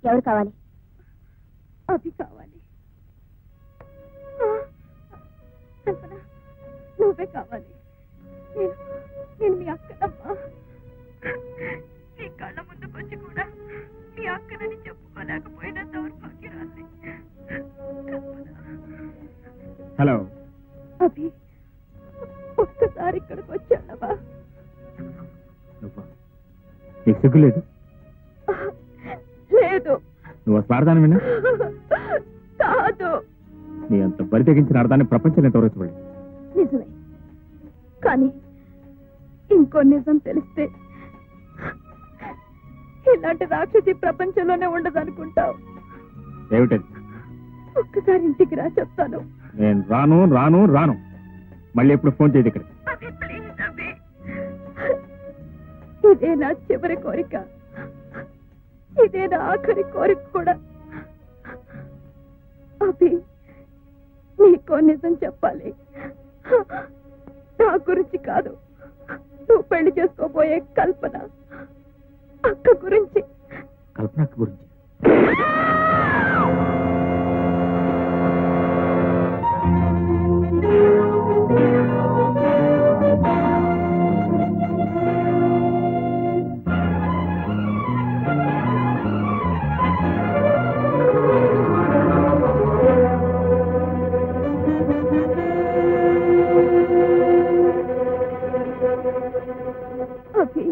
ఎవరు కావాలి? అభి కావాలి. కల్పన, నువ్వే కావాలి. నేను మీ అక్కనమ్మా. నీ కళ్ళ ముందుకొచ్చి కూడా మీ అక్కనని చెప్పుకోలేకపోయినా దౌర్భాగ్యరాలి. హలో అభి, ఒక్కసారి ఇక్కడికి వచ్చానవా? నీకు సిగ్గులేదు? లేదు. నువ్వు స్వార్థానమేనా? కాదు. నీ అంత బరి తెగించిన అర్థాన్ని ప్రపంచంలో తోరచబడి. నిజమే, కానీ ఇంకో నిజం తెలిస్తే ఇలాంటి రాక్షసి ప్రపంచంలోనే ఉండదనుకుంటావు. ఏమిటది? ఒక్కసారి ఇంటికి రా, చెప్తాను. నేను రాను రాను రాను. మళ్ళీ ఎప్పుడు ఫోన్ చేయదు ఇక్కడ. ఇదే నా చివరి కోరిక, ఇదే నా ఆఖరి కోరిక కూడా. అభి, నీకో నిజం చెప్పాలి. నా గురించి కాదు, నువ్వు పెళ్లి చేసుకోబోయే కల్పన అక్క గురించి. కల్పన అక్క గురించి? అభి,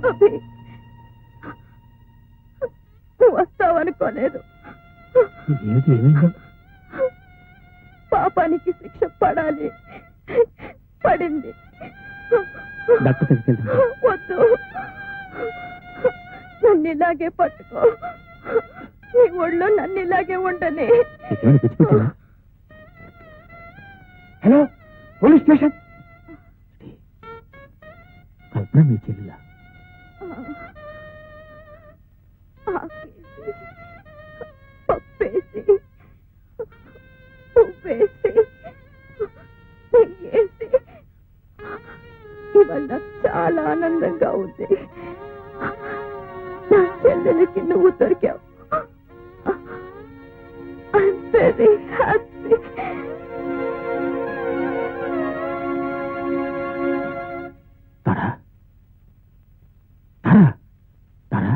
అభి, నువ్వు వస్తావనుకోలేదు. పాపానికి శిక్ష పడాలి, పడింది. వద్దు, నన్ను ఇలాగే పట్టుకో. నీ ఒళ్ళో నన్ను ఇలాగే ఉండని. Hello, police station. కల్పన మీ చెల్లిలా? పప్పేసి, ఉప్పేసి, నెయ్యేసి ఇవాళ నాకు చాలా ఆనందంగా ఉంది. నా చెల్లెలకి నువ్వు దొరికావు. I'm very happy. Tara, Tara, Tara.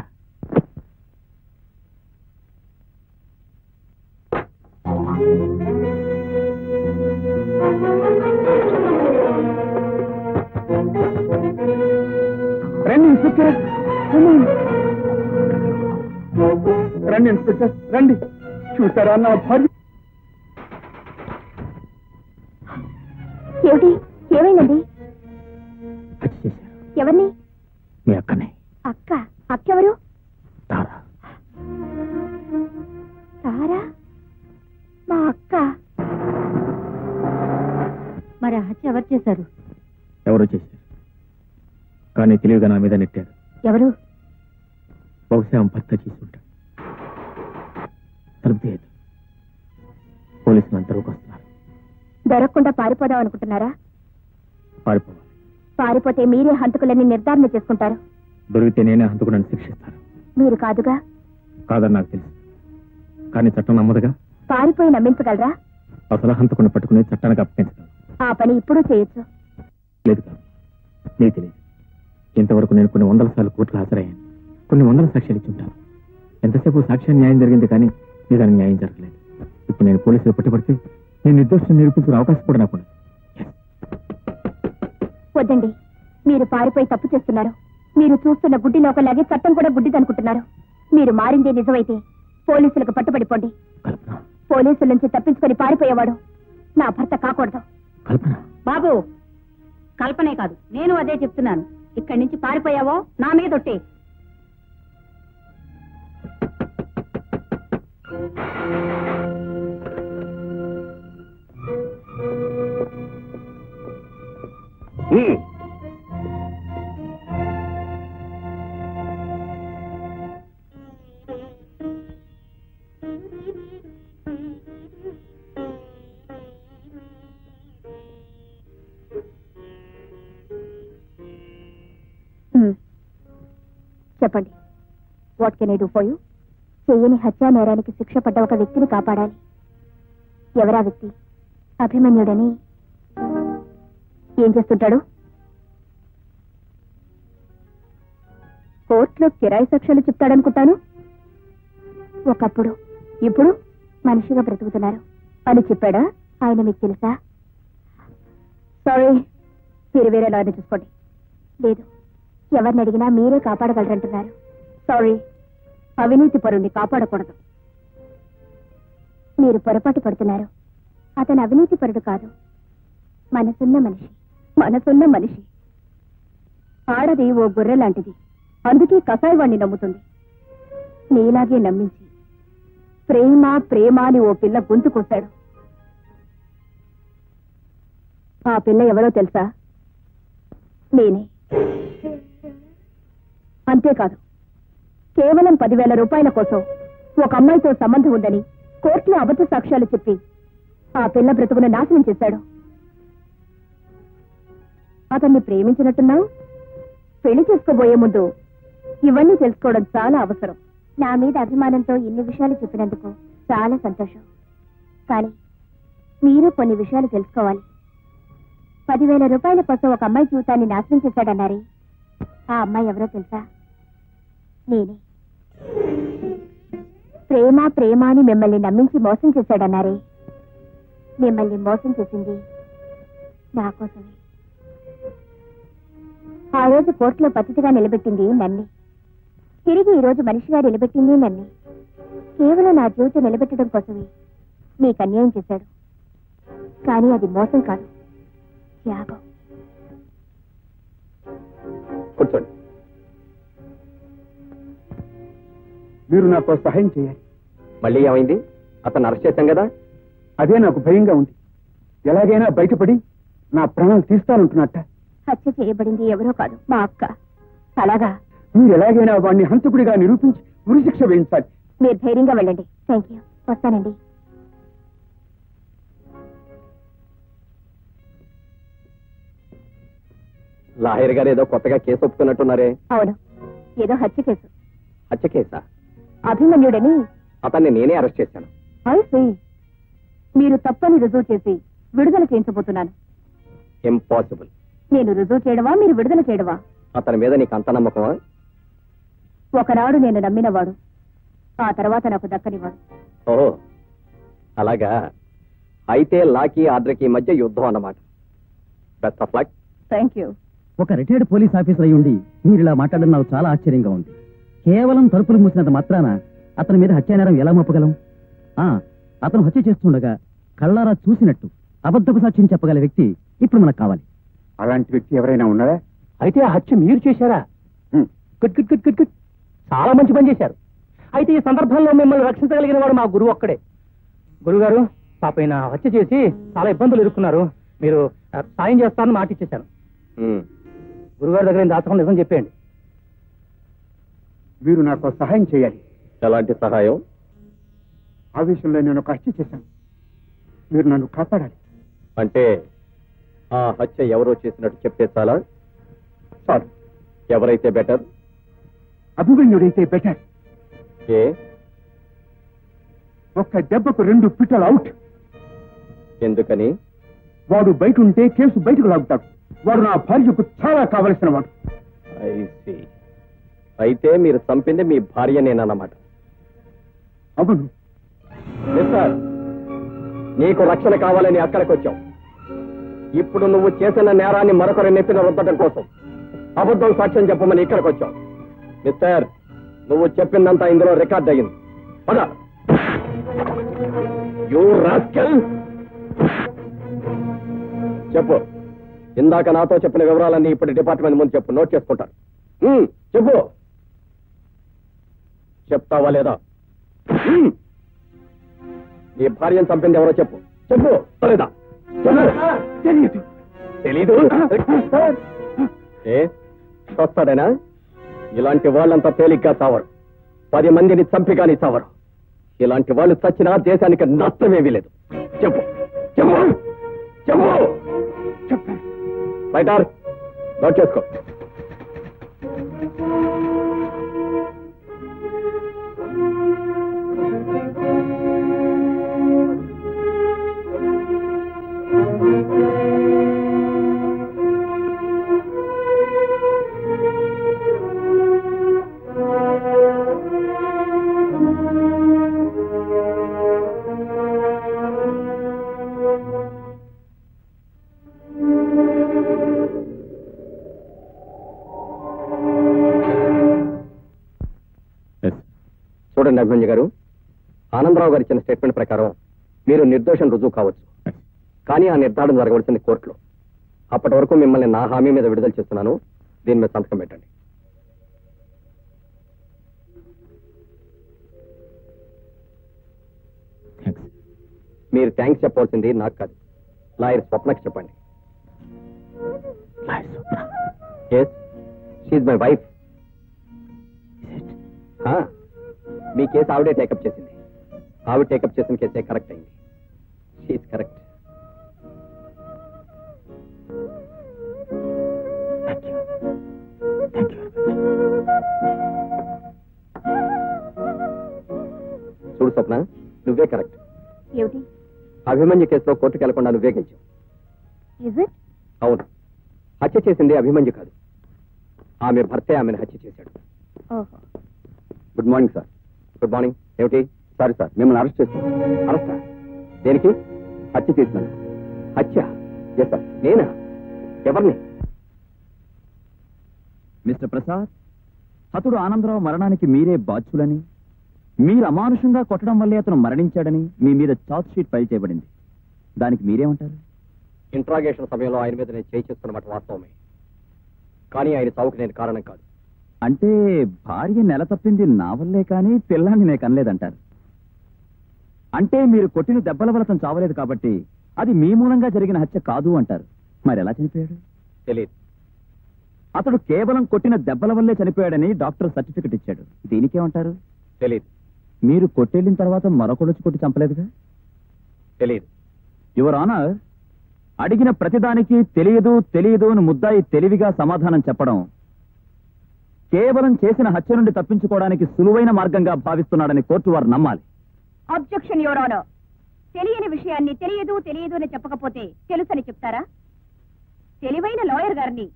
రండి ఇన్స్పెక్టర్, రండి ఇన్స్పెక్టర్, రండి. చూసారా నా భార్య? ఏమిటి, ఏమైందండి? హత్య చేశారు. ఎవరిని? మీ అక్కనే. అక్క? అక్కెవరు? తారా. తారా మా అక్క? మరి ఆ హత్య ఎవరు చేశారు? ఎవరో చేశారు, కానీ తెలివిగా నా మీద నెట్టారు. ఎవరు? బహుశా భర్త చేసుకుంటాడు. తలుపు తీయదు. పోలీసులు అంతలోకి వస్తున్నారు. దొరకకుండా పారిపోదాం అనుకుంటున్నారా? పారిపోవాలి. పారిపోతే మీరే హంతకులని నిర్ధారణ చేసుకుంటారు. దొరికితే నేనే హంతకుడని శిక్షిస్తాను. మీరు కాదుగా? కాదని నాకు తెలుసు, కానీ చట్టం నమ్మదుగా. పారిపోయి నమ్మించగలరా? అసలు హంతకుని పట్టుకుని చట్టానికి అప్పగించగలను. ఆ పని ఇప్పుడు చేయొచ్చు. లేదు కాదు, నీకు తెలియదు. ఇంతవరకు నేను కొన్ని వందల సార్లు కోర్టులు హాజరయ్యాను, కొన్ని వందల సాక్ష్యాలు ఇచ్చుంటాను. ఎంతసేపు సాక్ష్యం న్యాయం జరిగింది, కానీ నిజానికి న్యాయం జరగలేదు. ఇప్పుడు నేను పోలీసులు పట్టుబడితే నేను నిర్దోషం నిరూపించుకునే అవకాశం కూడా నాకు. వద్దండి, మీరు పారిపోయి తప్పు చేస్తున్నారు. మీరు చూస్తున్న గుడ్డి లోకలాగే చట్టం కూడా గుడ్డిదనుకుంటున్నారు. మీరు మారిందే నిజమైతే పోలీసులకు పట్టుబడిపోండి. పోలీసుల నుంచి తప్పించుకొని పారిపోయేవాడు నా భర్త కాకూడదు. బాబు, కల్పనే కాదు, నేను అదే చెప్తున్నాను. ఇక్కడి నుంచి పారిపోయావో నా మీదొట్టే. చెప్పండి. What can I do for you? చెయ్యని హత్యా నేరానికి శిక్ష పడ్డ ఒక వ్యక్తిని కాపాడాలి. ఎవరా వ్యక్తి? అభిమన్యుడని. ఏం చేస్తుంటాడు? కోర్టులో కిరాయి సాక్ష్యాలు చెప్తాడనుకుంటాను. ఒకప్పుడు, ఇప్పుడు మనిషిగా బ్రతుకుతున్నారు అని చెప్పాడా? ఆయన మీకు తెలుసా? సారీ, మీరు వేరే లాయర్ని చూసుకోండి. లేదు, ఎవరిని అడిగినా మీరే కాపాడగలరంటున్నారు. సారీ, అవినీతి పరుణ్ణి కాపాడకూడదు. మీరు పొరపాటు పడుతున్నారు. అతను అవినీతి పరుడు కాదు, మనసున్న మనిషి. మనసున్న మనిషి. ఆడది ఓ గొర్రె లాంటిది, అందుకే కసాయివాణ్ణి నమ్ముతుంది. నీలాగే నమ్మించి ప్రేమ ప్రేమ అని ఓ పిల్ల గొంతు కోశాడు. ఆ పిల్ల ఎవరో తెలుసా? నేనే. అంతేకాదు, కేవలం 10,000 రూపాయల కోసం ఒక అమ్మాయితో సంబంధం ఉందని కోర్టులో అబద్ధ సాక్ష్యాలు చెప్పి ఆ పిల్ల బ్రతుకును నాశనం చేశాడు. అతన్ని ప్రేమించినట్టున్నావు. పెళ్లి చేసుకోబోయే ముందు ఇవన్నీ తెలుసుకోవడం చాలా అవసరం. నా మీద అభిమానంతో ఇన్ని విషయాలు చెప్పినందుకు చాలా సంతోషం. కానీ మీరు కొన్ని విషయాలు తెలుసుకోవాలి. 10,000 రూపాయల కోసం ఒక అమ్మాయి జీవితాన్ని నాశనం చేశాడన్నారే, ఆ అమ్మాయి ఎవరో తెలుసా? నేనే. ప్రేమ ప్రేమ అని మిమ్మల్ని నమ్మించి మోసం చేశాడన్నారే, మిమ్మల్ని మోసం చేసింది నా కోసమే. ఆ రోజు కోర్టులో పతితిగా నిలబెట్టింది నన్నే. తిరిగి ఈ రోజు మనిషిగా నిలబెట్టింది నన్నే. కేవలం నా జీవితం నిలబెట్టడం కోసమే మీకు అన్యాయం చేశాడు. కానీ అది మోసం కాదు, త్యాగం. కూర్చోండి. మీరు నాకు సహాయం చేయాలి. మళ్ళీ ఏమైంది? అతను అరెస్ట్ చేశాం కదా. అదే నాకు భయంగా ఉంది. ఎలాగైనా బయటపడి నా ప్రాణాలు తీస్తానంటున్నట్ట. హత్య చేయబడింది ఎవరో కాదు, మా అక్క. అలాగా? మీరు ఎలాగైనా వాడిని హంతకుడిగా నిరూపించి ఉరిశిక్ష వేయించాలి. మీరు ధైర్యంగా వెళ్ళండి. Thank you. వస్తానండి. లాయర్ గారు ఏదో కొత్తగా కేసు ఒప్పుకున్నట్టున్నారే. అవును, ఏదో హత్య కేసు. హత్య కేసా? అభిమన్యుడని. అతన్ని నేనే అరెస్ట్ చేశాను. అయితే మీరు తప్పని రుజువు చేసి విడుదల చేయించబోతున్నాను. ఇంపాసిబుల్. నేను రుజువు చేయడమా, మీరు విడుదల చేయడమా? అతని మీద నీకు అంత నమ్మకమా? ఒకనాడు నేను నమ్మినవాడు ఆ తర్వాత నాకు దక్కనివాడు. ఓహో, అలాగా. అయితే లాకి ఆర్డర్కి మధ్య యుద్ధం అన్నమాట. Best of luck. Thank you. ఒక రిటైర్డ్ పోలీస్ ఆఫీసర్ అయి ఉండి మీరు ఇలా మాట్లాడడం నాకు చాలా ఆశ్చర్యంగా ఉంది. కేవలం తలుపులు మూసినంత మాత్రాన అతని మీద హత్యానేరం ఎలా మోపగలం? అతను హత్య చేస్తుండగా కళ్ళారా చూసినట్టు అబద్ధపు సాక్ష్యం చెప్పగల వ్యక్తి ఇప్పుడు మనకు కావాలి. అలాంటి వ్యక్తి ఎవరైనా ఉన్నారా? అయితే ఆ హత్య మీరు చేశారా? Good good good good good. చాలా మంచి పని చేశారు. అయితే ఈ సందర్భంలో మిమ్మల్ని రక్షించగలిగిన వాడు మా గురువు ఒక్కడే. గురుగారు, పాపైన హత్య చేసి చాలా ఇబ్బందులు ఎదుర్కొన్నారు. మీరు సాయం చేస్తారని మాట ఇచ్చేశాను. గురుగారి దగ్గర దాచకుండా నిజం చెప్పేయండి. మీరు నాకు సహాయం చేయాలి. ఎలాంటి సహాయం? ఆ విషయంలో నేను ఒక హత్య చేశాను. మీరు నన్ను కాపాడాలి. అంటే ఆ హత్య ఎవరో చేసినట్టు చెప్తే చాలా? చాలు. ఎవరైతే బెటర్? అభిమన్యుడైతే బెటర్. ఏ? ఒక్క దెబ్బకు 2 పిట్టలు అవుట్. ఎందుకని? వాడు బయట ఉంటే కేసు బయటకు లాగుతాడు. వాడు నా భార్యకు చాలా కావలసిన వాడు. అయితే మీరు చంపింది మీ భార్యనేనన్నమాట. అవును. మిస్టర్, నీకు రక్షణ కావాలని అక్కడికి వచ్చావు. ఇప్పుడు నువ్వు చేసిన నేరాన్ని మరొకరి నెత్తిన రుద్దడం కోసం అబద్ధం సాక్ష్యం చెప్పమని ఇక్కడికి వచ్చావు. మిస్టర్, నువ్వు చెప్పిందంతా ఇందులో రికార్డ్ అయ్యింది. పద. You rascal. చెప్పు. ఇందాక నాతో చెప్పిన వివరాలన్నీ ఇప్పుడు డిపార్ట్మెంట్ ముందు చెప్పు. నోట్ చేసుకుంటాను. చెప్పు. చెప్తావా లేదా? నీ భార్యను చంపింది ఎవరో చెప్పు. చెప్పు లేదా? తెలీదు. ఏ వస్తాడేనా? ఇలాంటి వాళ్ళంతా తేలిగ్గా చావరు. 10 మందిని చంపి కానీ చావరు. ఇలాంటి వాళ్ళు చచ్చినా దేశానికి నష్టమేమీ లేదు. చెప్పు చెప్పు చెప్పు. చెప్పు. రైటర్, నోట్ చేసుకో. చూడండి అభిమన్యు గారు, ఆనందరావు గారు ఇచ్చిన స్టేట్మెంట్ ప్రకారం మీరు నిర్దోషం రుజువు కావచ్చు. కానీ ఆ నిర్ధారణ జరగవలసింది కోర్టులో. అప్పటి వరకు మిమ్మల్ని నా హామీ మీద విడుదల చేస్తున్నాను. దీని మీద సంతకం పెట్టండి. మీరు థ్యాంక్స్ చెప్పవలసింది నాకు కాదు, లాయర్ స్వప్నకి చెప్పండి. Yes, she my wife. మీ కేసు ఆవిడే టేకప్ చేసింది. ఆవిడ టేకప్ చేసిన కేసే కరెక్ట్ అయింది. She correct. చూడు స్వప్న, నువ్వే కరెక్ట్. ఏమిటి? అభిమన్యు కేసులో కోర్టుకు వెళ్లకుండా నువ్వే గెలిచావు. Is it? అవును, హత్య చేసింది అభిమన్యు కాదు, ఆమె భర్తే ఆమెను హత్య చేశాడు. ఓహో. Good morning sir. Good morning. ఏమిటి? సారీ సార్, మిమ్మల్ని అరెస్ట్ చేస్తాను. అరెస్టా? దేనికి? హత్య చేసినాను. హత్య? Yes sir. నేనా? ఎవరిని? మిస్టర్ ప్రసాద్, హతుడు ఆనందరావు మరణానికి మీరే బాధ్యులని, మీరు అమానుషంగా కొట్టడం వల్లే అతను మరణించాడని మీ మీద చార్జ్ షీట్ ఫైల్ చేయబడింది. దానికి మీరేమంటారు? ఇంట్రాగేషన్ సమయంలో ఆయన మీద నేను చేయి చేస్తున్నమాట వాస్తవమే, కానీ ఆయన చావుకు నేను కారణం కాదు. అంటే భార్య నెల తప్పింది నా వల్లే కానీ పిల్లాన్ని నేను కనలేదంటారు. అంటే మీరు కొట్టిన దెబ్బల వల్ల అతను చావలేదు కాబట్టి అది మీ మూలంగా జరిగిన హత్య కాదు అంటారు. మరి ఎలా చనిపోయాడు? తెలియదు. అతడు కేవలం కొట్టిన దెబ్బల వల్లే చనిపోయాడని డాక్టర్ సర్టిఫికెట్ ఇచ్చాడు. దీనికేమంటారు? తెలియదు. మీరు కొట్టెళ్ళిన తర్వాత మరొకడొచ్చి కొట్టి చంపలేదుగా? తెలియదు. యువర్ ఆనర్, అడిగిన ప్రతిదానికి తెలియదు తెలియదు అని ముద్దాయి తెలివిగా సమాధానం చెప్పడం కేవలం చేసిన హత్య నుండి తప్పించుకోవడానికి సులువైన మార్గంగా భావిస్తున్నాడని కోర్టు వారు నమ్మాలి. Objection your honour. తెలియని విషయాన్ని తెలియదు తెలియదు అని చెప్పకపోతే తెలుసని చెప్తారా? తెలివైన లాయర్ గారిని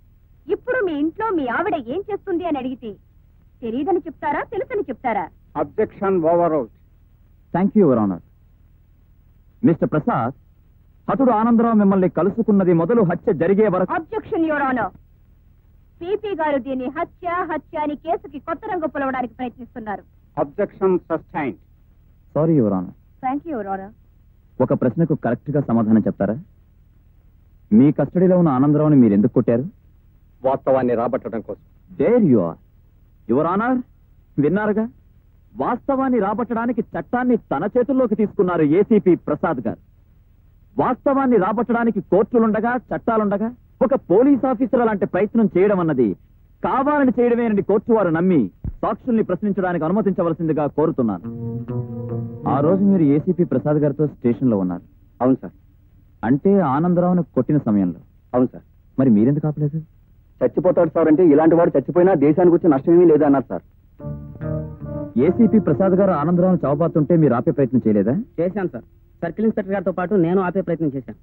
ఇప్పుడు మీ ఇంట్లో మీ ఆవిడ ఏం చేస్తుంది అని అడిగితే తెలియదని చెప్తారా, తెలుసని చెప్తారా? Objection overruled. Thank you your honour. Mister Prasad, హతుడు ఆనందరావు మిమ్మల్ని కలుసుకున్నది మొదలు హత్య జరిగే వరకు. Objection your honour. పీపీ గారు దీన్ని హత్య అని కేసుకి కొత్త రంగు పొలవడానికి ప్రయత్నిస్తున్నారు. Objection sustained. Sorry your honour. Thank you your honour. ఒక ప్రశ్నకు కరెక్ట్ గా సమాధానం చెప్తారా? మీ కస్టడీలో ఉన్న ఆనందరావుని మీరు ఎందుకు కొట్టారు? వాస్తవాన్ని రాబట్టడం కోసం. There you are. Your honour, విన్నారుగా, వాస్తవాన్ని రాబట్టడానికి చట్టాన్ని తన చేతుల్లోకి తీసుకున్నారు ఏసీపీ ప్రసాద్ గారు. వాస్తవాన్ని రాబట్టడానికి కోర్టులుండగా చట్టాలుండగా ఒక పోలీస్ ఆఫీసర్ అలాంటి ప్రయత్నం చేయడం అన్నది కావాలని చేయడమేనని కోర్టు వారు నమ్మి సాక్షుల్ని ప్రశ్నించడానికి అనుమతించవలసిందిగా కోరుతున్నాను. ఆ రోజు మీరు ఏసీపీ ప్రసాద్ గారితో స్టేషన్ లో ఉన్నారు. అవును సార్. అంటే ఆనందరావును కొట్టిన సమయంలో. అవును సార్. మరి మీరెందుకు ఆపలేదు? చచ్చిపోతాడు సార్ అంటే ఇలాంటి వాడు చచ్చిపోయినా దేశానికి వచ్చి నష్టమేమీ లేదన్నారు సార్. ఏసీపీ ప్రసాద్ గారు ఆనందరావును చావబాతుంటే మీరు ఆపే ప్రయత్నం చేయలేదా? చేశాను సార్. సర్కిల్ ఇన్స్పెక్టర్ గారితో పాటు నేను ఆపే ప్రయత్నం చేశాను.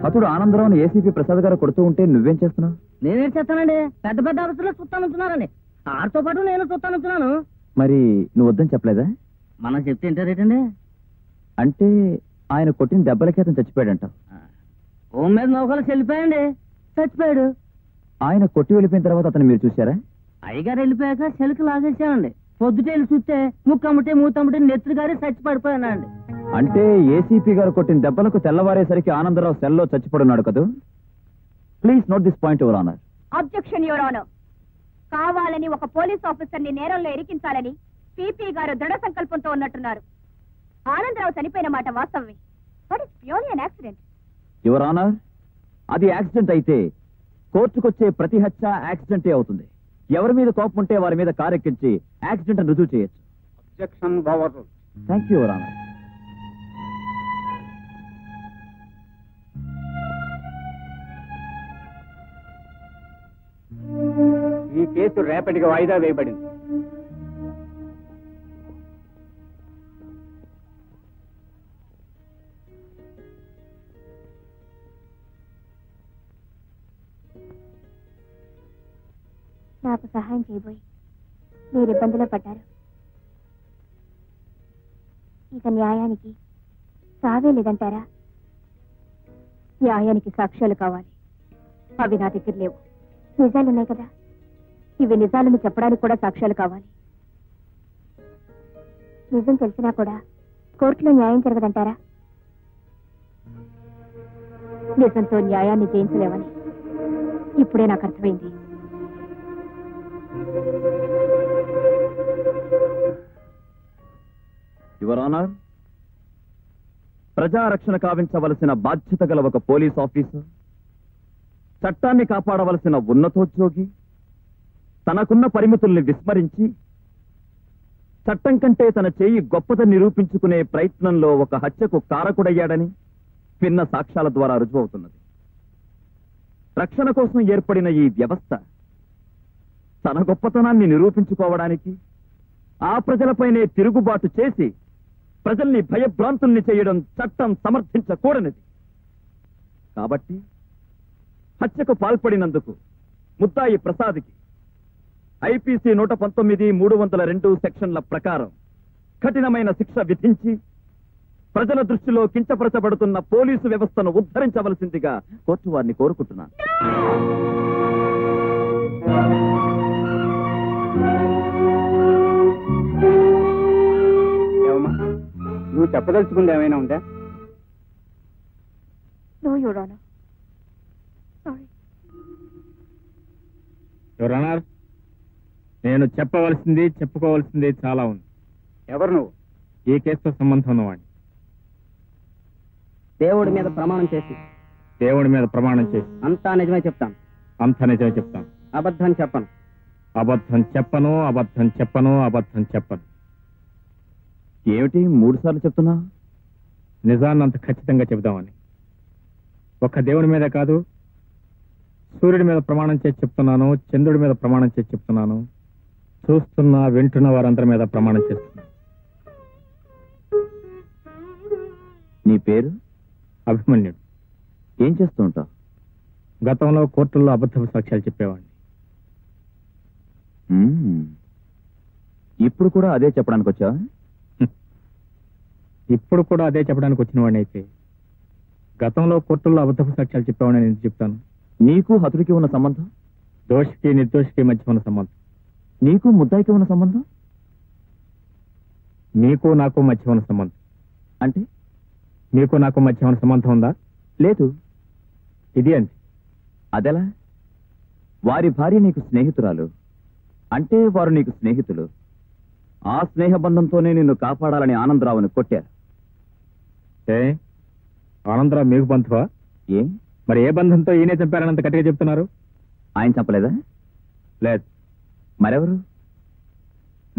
అతడు ఆనందరావును ఏసీపీ ప్రసాద్ గారు కొడుతూ ఉంటే నువ్వేం చేస్తున్నావు? నేనేం చేస్తానండి, పెద్ద పెద్ద ఆఫీసులో చూస్తానున్నారండి, ఆడితో పాటు నేను చూస్తానున్నాను. మరి నువ్వు వద్దని చెప్పలేదా? మనం చెప్తే ఏంటారేటండి? అంటే ఆయన కొట్టిన దెబ్బలకి అతను చచ్చిపోయాడంట. హోమ్ మీద నౌకలు చెల్లిపోయండి, చచ్చిపోయాడు. ఆయన కొట్టి వెళ్ళిపోయిన తర్వాత అతను మీరు చూశారా? అయ్యగారు వెళ్ళిపోయాక చెలుకు లాగేసామండి. పొద్దుటేళ్ళు చూస్తే ముక్కమ్మటే మూతమ్మటే నెత్తురు గారి చచ్చి పడిపోయానండి. అంటే ఏసీపీ గారు కొట్టిన దెబ్బలకు తెల్లవారేసరికి ఆనందరావు సెల్లో చచ్చిపడున్నాడు కదూ. Please note this point your honour. Objection your honour. కావాలని ఒక పోలీస్ ఆఫీసర్ ని నేరంలో ఇరికించాలని పీపీ గారు దృఢ సంకల్పంతో ఉన్నట్టున్నారు. ఆనందరావు చనిపోయిన మాట వాస్తవమే, but it's purely an accident. Your honour, అది యాక్సిడెంట్ అయితే కోర్టుకొచ్చే ప్రతి హత్య యాక్సిడెంటే అవుతుంది. ఎవరి మీద కోపం ఉంటే వారి మీద కారెక్కించి యాక్సిడెంట్ అని రుజువు చేయొచ్చు. Objection overruled. Thank you your honour. ఈ కేసు రేపటికి వాయిదా వేయబడింది. నాకు సహాయం చేయబోయి మీరు ఇబ్బందిలో పడ్డారు. ఇక న్యాయానికి సావే లేదంటారా? న్యాయానికి సాక్ష్యాలు కావాలి, అవి నా దగ్గర లేవు. నిజాలున్నాయి కదా, ఇవి నిజాలను చెప్పడానికి కూడా సాక్ష్యాలు కావాలి. నిజం తెలిసినా కూడా కోర్టులో న్యాయం జరగదంటారా? నిజంతో న్యాయాన్ని జయించలేవని ఇప్పుడే నాకు అర్థమైంది. యువర్ ఆనర్, ప్రజారక్షణ కావించవలసిన బాధ్యత గల ఒక పోలీస్ ఆఫీసర్, చట్టాన్ని కాపాడవలసిన ఉన్నతోద్యోగి తనకున్న పరిమితుల్ని విస్మరించి చట్టం కంటే తన చేయి గొప్పదని నిరూపించుకునే ప్రయత్నంలో ఒక హత్యకు కారకుడయ్యాడని భిన్న సాక్ష్యాల ద్వారా రుజువవుతున్నది. రక్షణ కోసం ఏర్పడిన ఈ వ్యవస్థ తన గొప్పతనాన్ని నిరూపించుకోవడానికి ఆ ప్రజలపైనే తిరుగుబాటు చేసి ప్రజల్ని భయభ్రాంతుల్ని చేయడం చట్టం సమర్థించకూడనిది. కాబట్టి హత్యకు పాల్పడినందుకు ముద్దాయి ప్రసాద్కి ఐపీసీ 119(302) సెక్షన్ల ప్రకారం కఠినమైన శిక్ష విధించి ప్రజల దృష్టిలో కించపరచబడుతున్న పోలీసు వ్యవస్థను ఉద్ధరించవలసిందిగా కోర్టు వారిని కోరుకుంటున్నాను. నువ్వు చెప్పదలుచుకుంది ఏమైనా ఉందా? No your honour. Sorry. Your honour, నేను చెప్పవలసింది చెప్పుకోవాల్సింది చాలా ఉంది. ఎవరు నువ్వు? ఈ కేసుతో సంబంధం ఉన్నవాడిని. దేవుడి మీద ప్రమాణం చేసి దేవుడి మీద ప్రమాణం చేసి అంతా నిజమే చెప్తాను. అంత నిజమే చెప్తాను. అబద్ధం చెప్పను. అబద్ధం చెప్పను, అబద్ధం చెప్పను, అబద్ధం చెప్పను. ఏమిటి 3 సార్లు చెప్తున్నా? నిజాన్ని అంత ఖచ్చితంగా చెబుదామని. ఒక్క దేవుడి మీద కాదు, సూర్యుడి మీద ప్రమాణం చేసి చెప్తున్నాను, చంద్రుడి మీద ప్రమాణం చేసి చెప్తున్నాను, చూస్తున్న వింటున్న వారందరి మీద ప్రమాణం చేస్తున్నాను. నీ పేరు? అభిమన్యుడు. ఏం చేస్తూ ఉంటావు? గతంలో కోర్టుల్లో అబద్ధపు సాక్ష్యాలు చెప్పేవాడిని. ఇప్పుడు కూడా అదే చెప్పడానికి వచ్చావా? ఇప్పుడు కూడా అదే చెప్పడానికి వచ్చిన వాడిని అయితే గతంలో కోర్టుల్లో అబద్ధపు సాక్ష్యాలు చెప్పేవాడిని నేను చెప్తాను. నీకు హతుడికి ఉన్న సంబంధం? దోషికి నిర్దోషికి మధ్య ఉన్న సంబంధం. నీకు ముద్దాయికి ఉన్న సంబంధం? నీకు నాకు మధ్య ఉన్న సంబంధం. అంటే నీకు నాకు మధ్య ఉన్న సంబంధం ఉందా? లేదు. ఇది అంతే. అదెలా? వారి భార్య నీకు స్నేహితురాలు అంటే వారు నీకు స్నేహితులు. ఆ స్నేహ బంధంతోనే నిన్ను కాపాడాలని ఆనందరావుని కొట్టారు. ఆనందరావు మీకు బంధువా? ఏ మరి ఏ బంధంతో ఈయనే చంపారనంత గట్టిగా చెప్తున్నారు? ఆయన చంపలేదా? లేదు. మరెవరు?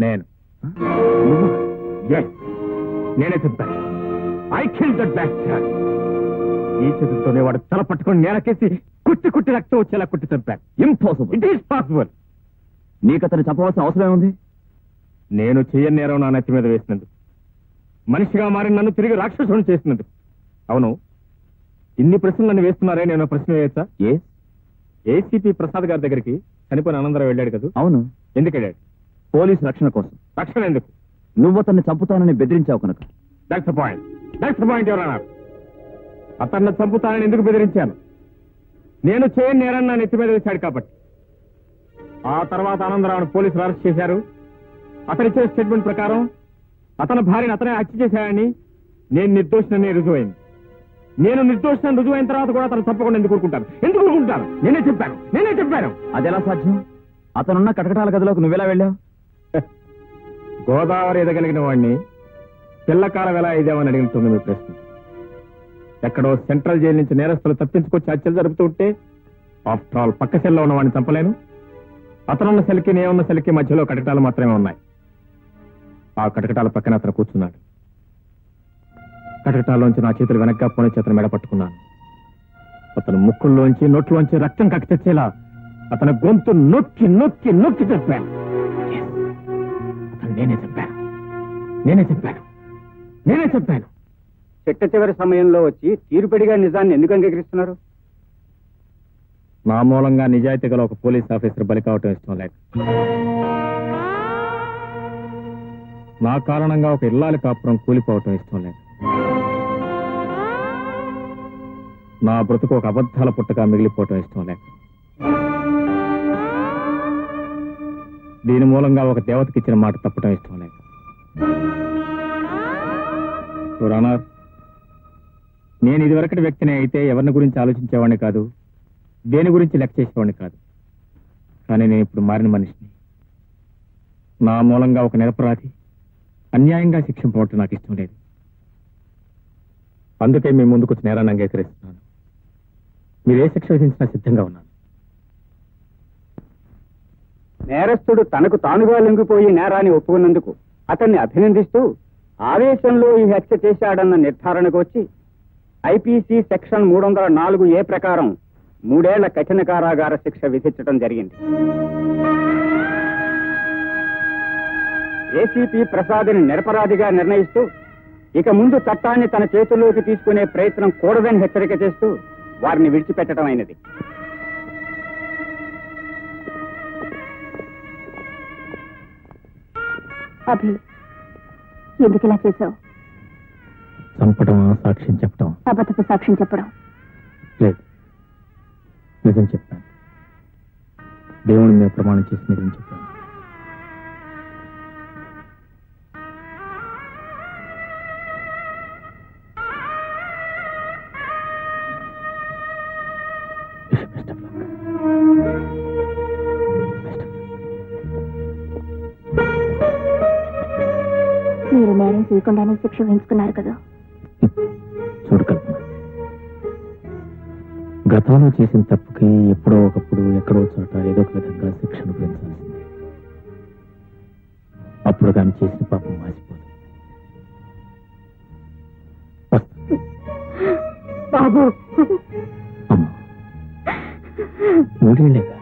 నేను. నేనే చంపాను. I kill that bastard. ఈ చేతులతోనే వాడు తల పట్టుకొని నేలకేసి కుట్టి కుట్టి రక్తం వచ్చేలా కుట్టి చంపాను. ఇంపాసిబుల్. It is possible. నీకు అతను చంపవలసిన అవసరం ఏముంది? నేను చెయ్యని నేరం నా నెత్తి మీద వేసినందుకు, మనిషిగా మారి నన్ను తిరిగి రాక్షసుని చేసినందుకు. అవును, ఇన్ని ప్రశ్నలు నన్ను వేస్తున్నారే, నేను ప్రశ్న వేయచ్చా? ఏసీపీ ప్రసాద్ గారి దగ్గరికి చనిపోయిన ఆనందరావు వెళ్ళాడు కదా? అవును. ఎందుకు వెళ్ళాడు? పోలీసు రక్షణ కోసం. రక్షణ ఎందుకు? నువ్వు అతన్ని చంపుతానని బెదిరించావు కనుక. That's the point. That's the point ఎవరన్నా. అతన్ని చంపుతానని ఎందుకు బెదిరించాను? నేను చేయని నేరాన్ని నా నెత్తి మీద వేశాడు కాబట్టి. ఆ తర్వాత ఆనందరావును పోలీసులు అరెస్ట్ చేశారు. అతనిచ్చే స్టేట్మెంట్ ప్రకారం అతని భార్యను అతనే హత్య చేశాడని నేను నిర్దోషిని రుజువైంది. నేను నిర్దోషిని రుజువైన తర్వాత కూడా అతను తప్పకుండా ఎందుకు ఊరుకుంటాను? ఎందుకు ఊరుకుంటాను? నేనే చెప్పాను. అదెలా సాధ్యం? అతనున్న కటకటాల గదిలోకి నువ్వెలా వెళ్ళావు? గోదావరి ఎదగలిగిన వాడిని పిల్లకాలం ఎలా ఇదేమని అడిగినట్టుంది మీ ప్రశ్న. ఎక్కడో సెంట్రల్ జైలు నుంచి నేరస్తులు తప్పించుకొచ్చి హత్యలు జరుపుతూ ఉంటే ఆఫ్టర్ ఆల్ పక్క సెల్లో ఉన్న వాడిని చంపలేను. అతనున్న సెల్కి నేనున్న సెల్కి మధ్యలో కటకటాలు మాత్రమే ఉన్నాయి. ఆ కటకటాల పక్కన అతను కూర్చున్నాడు. కటకటాల్లోంచి నా చేతులు వెనక్గా పోనీ చేతను మెడ పట్టుకున్నాను. అతను ముక్కుల్లోంచి నోట్లోంచి రక్తం కక్కి తెచ్చేలా అతని గొంతు నొక్కి నొక్కి నొక్కి చెప్పాను. అతను నేనే చెప్పాను. చిట్ట చివరి సమయంలో వచ్చి తీరుపడిగా నిజాన్ని ఎందుకు అంగీకరిస్తున్నారు? నా మూలంగా నిజాయితీ గల ఒక పోలీస్ ఆఫీసర్ బలి కావటం ఇష్టం లేక, నా కారణంగా ఒక ఇల్లాలి కాపురం కూలిపోవటం ఇష్టం లేక, నా బ్రతుకు ఒక అబద్ధాల పుట్టగా మిగిలిపోవటం ఇష్టం లేక, దీని మూలంగా ఒక దేవతకిచ్చిన మాట తప్పటం ఇష్టం లేక, రానర్, నేను ఇదివరకటి వ్యక్తిని అయితే ఎవరిని గురించి ఆలోచించేవాడిని కాదు, దేని గురించి లెక్క చేసేవాడిని కాదు. కానీ నేను ఇప్పుడు మారిన మనిషిని. నా మూలంగా ఒక నిరపరాధి అన్యాయంగా శిక్షింపబట్టు నాకు ఇష్టం లేదు. అందుకే మీ ముందుకు నేరాన్ని అంగీకరిస్తున్నాను. మీరు ఏ శిక్ష విధించినా సిద్ధంగా ఉన్నాను. నేరస్తుడు తనకు తానుగా లొంగిపోయి నేరాన్ని ఒప్పుకున్నందుకు అతన్ని అభినందిస్తూ ఆవేశంలో ఈ హత్య చేశాడన్న నిర్ధారణకు వచ్చి ఐపీసీ సెక్షన్ 304A ప్రకారం 3 ఏళ్ల కఠిన కారాగార శిక్ష విధించడం జరిగింది. ఏసీపీ ప్రసాద్ని నిరపరాధిగా నిర్ణయిస్తూ ఇక ముందు చట్టాన్ని తన చేతుల్లోకి తీసుకునే ప్రయత్నం కూడదని హెచ్చరిక చేస్తూ వారిని విడిచిపెట్టడం అయినది. అభి, ఎందుకు ఇలా చేశావు? చంపడం, సాక్ష్యం చెప్పడం. అబద్ధపు సాక్ష్యం చెప్పడం లేదు, నిజం చెప్పాను. దేవుని మీద ప్రమాణం చేసి నిజం చెప్పాను. మీరు నేరం చేయకుండానే శిక్ష వేయించుకున్నారు కదా. చూడు కల్పన, గతంలో చేసిన తప్పుకి ఎప్పుడో ఒకప్పుడు ఎక్కడో చోట ఏదో ఒక విధంగా శిక్షను పెంచాల్సింది. అప్పుడు కానీ చేసిన పాపం మాసిపోదు. బాబు, అమ్మా, 3 ఏళ్ళేగా